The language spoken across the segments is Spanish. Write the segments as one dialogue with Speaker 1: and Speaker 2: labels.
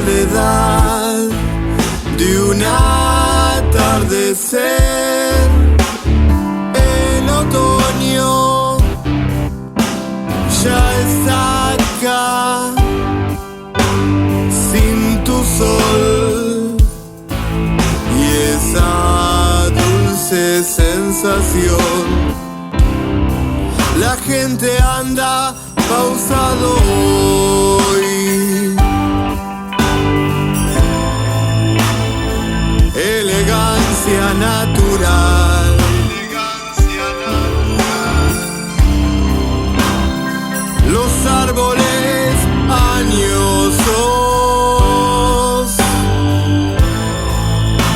Speaker 1: soledad de un atardecer. El otoño ya está acá, sin tu sol y esa dulce sensación. La gente anda pausado hoy, elegancia natural. Los árboles añosos,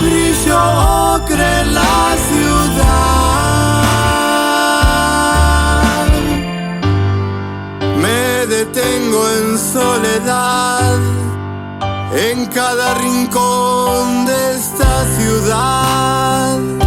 Speaker 1: brillo ocre en la ciudad. Me detengo en soledad en cada rincón de esta ciudad.